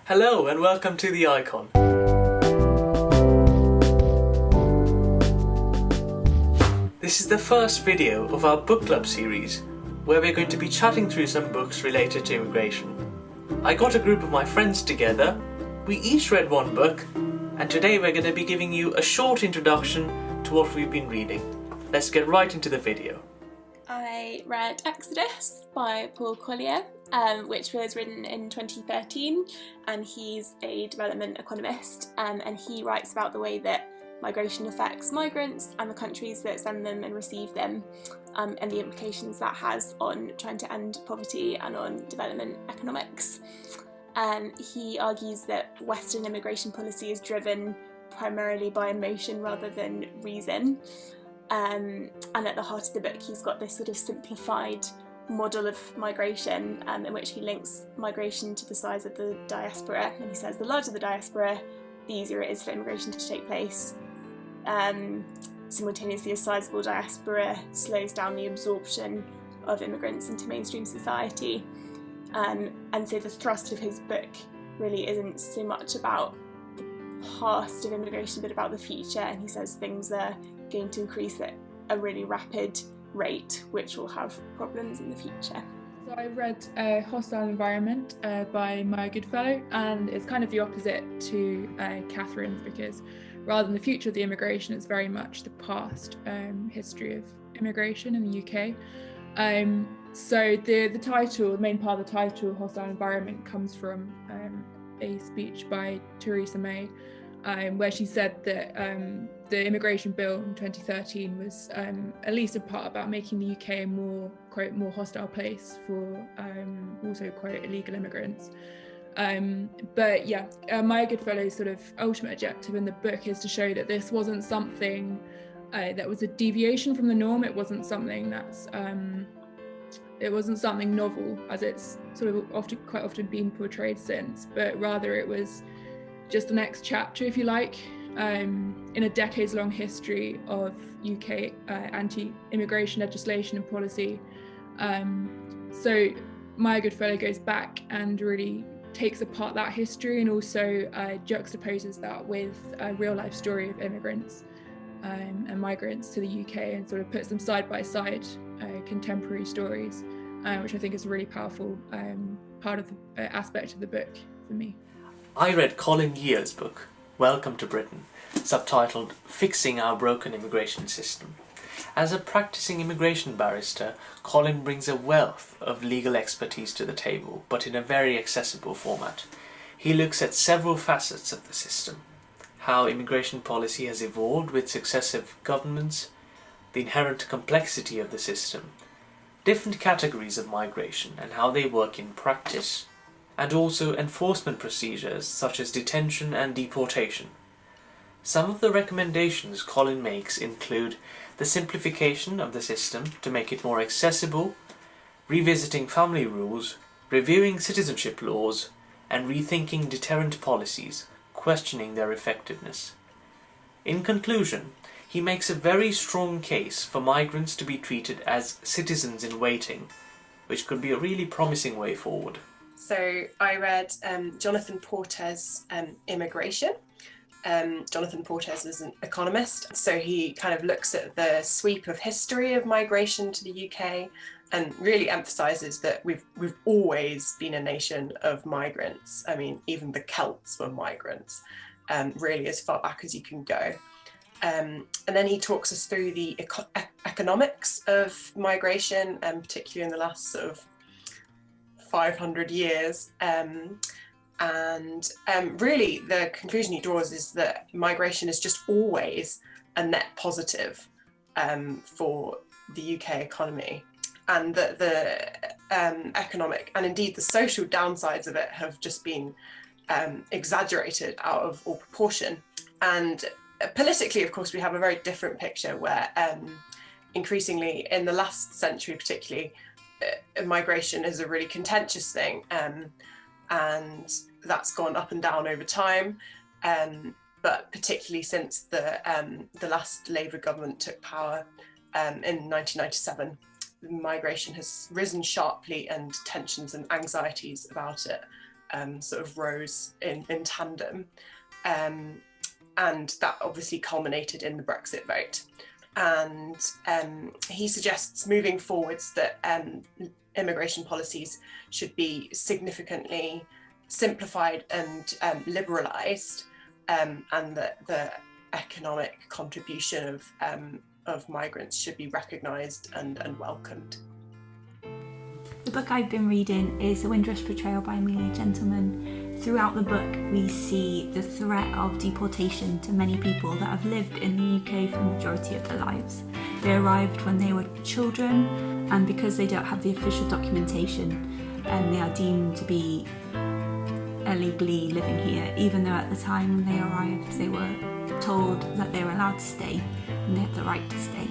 Hello and welcome to The Icon. This is the first video of our book club series, where we're going to be chatting through some books related to immigration. I got a group of my friends together, we each read one book, and today we're going to be giving you a short introduction to what we've been reading. Let's get right into the video. I read Exodus by Paul Collier, which was written in 2013, and he's a development economist, and he writes about the way that migration affects migrants and the countries that send them and receive them, and the implications that has on trying to end poverty and on development economics. He argues that Western immigration policy is driven primarily by emotion rather than reason. And at the heart of the book he's got this sort of simplified model of migration in which he links migration to the size of the diaspora, and he says the larger the diaspora, the easier it is for immigration to take place. Simultaneously, a sizable diaspora slows down the absorption of immigrants into mainstream society, and so the thrust of his book really isn't so much about the past of immigration but about the future, and he says things are going to increase at a really rapid rate, which will have problems in the future. So I read Hostile Environment by Maya Goodfellow, and it's kind of the opposite to Catherine's, because rather than the future of the immigration, it's very much the past history of immigration in the UK. So the title, the main part of the title, Hostile Environment, comes from a speech by Theresa May, where she said that the immigration bill in 2013 was at least in part about making the UK a more, quote, more hostile place for also, quote, illegal immigrants. But yeah, Maya Goodfellow's sort of ultimate objective in the book is to show that this wasn't something that was a deviation from the norm. It wasn't something that's it wasn't something novel, as it's sort of quite often been portrayed since, but rather it was just the next chapter, if you like, in a decades-long history of UK anti-immigration legislation and policy. So Maya Goodfellow goes back and really takes apart that history, and also juxtaposes that with a real-life story of immigrants and migrants to the UK, and sort of puts them side by side, contemporary stories, which I think is a really powerful part of the aspect of the book for me. I read Colin Year's book, Welcome to Britain, subtitled Fixing Our Broken Immigration System. As a practicing immigration barrister, Colin brings a wealth of legal expertise to the table, but in a very accessible format. He looks at several facets of the system: how immigration policy has evolved with successive governments, the inherent complexity of the system, different categories of migration and how they work in practice, and also enforcement procedures such as detention and deportation. Some of the recommendations Colin makes include the simplification of the system to make it more accessible, revisiting family rules, reviewing citizenship laws, and rethinking deterrent policies, questioning their effectiveness. In conclusion, he makes a very strong case for migrants to be treated as citizens in waiting, which could be a really promising way forward. So I read Jonathan Porter's Immigration. Jonathan Portes is an economist, so he kind of looks at the sweep of history of migration to the UK and really emphasises that we've always been a nation of migrants. I mean, even the Celts were migrants, really as far back as you can go. And then he talks us through the economics of migration, particularly in the last sort of 500 years. Really the conclusion he draws is that migration is just always a net positive for the UK economy, and that the economic and indeed the social downsides of it have just been exaggerated out of all proportion. And politically, of course, we have a very different picture where increasingly in the last century particularly, migration is a really contentious thing, and that's gone up and down over time, but particularly since the last Labour government took power in 1997, migration has risen sharply, and tensions and anxieties about it sort of rose in tandem. And that obviously culminated in the Brexit vote. And he suggests moving forwards that immigration policies should be significantly simplified and liberalised, and that the economic contribution of migrants should be recognised and welcomed. The book I've been reading is The Windrush Portrayal by Amelia Gentleman. Throughout the book, we see the threat of deportation to many people that have lived in the UK for the majority of their lives. They arrived when they were children, and because they don't have the official documentation, they are deemed to be illegally living here, even though at the time when they arrived, they were told that they were allowed to stay and they have the right to stay.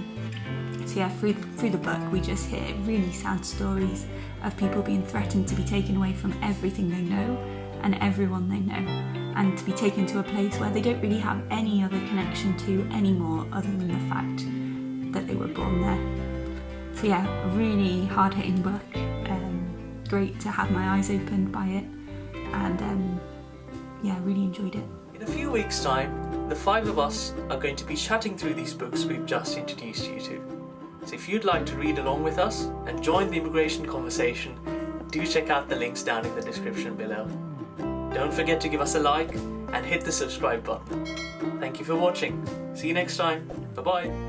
So yeah, through the book, we just hear really sad stories of people being threatened to be taken away from everything they know and everyone they know, and to be taken to a place where they don't really have any other connection to anymore other than the fact that they were born there. So yeah, a really hard-hitting book, great to have my eyes opened by it, and yeah, really enjoyed it. In a few weeks' time, the five of us are going to be chatting through these books we've just introduced you to. So if you'd like to read along with us and join the immigration conversation, do check out the links down in the description below. Don't forget to give us a like and hit the subscribe button. Thank you for watching. See you next time. Bye bye.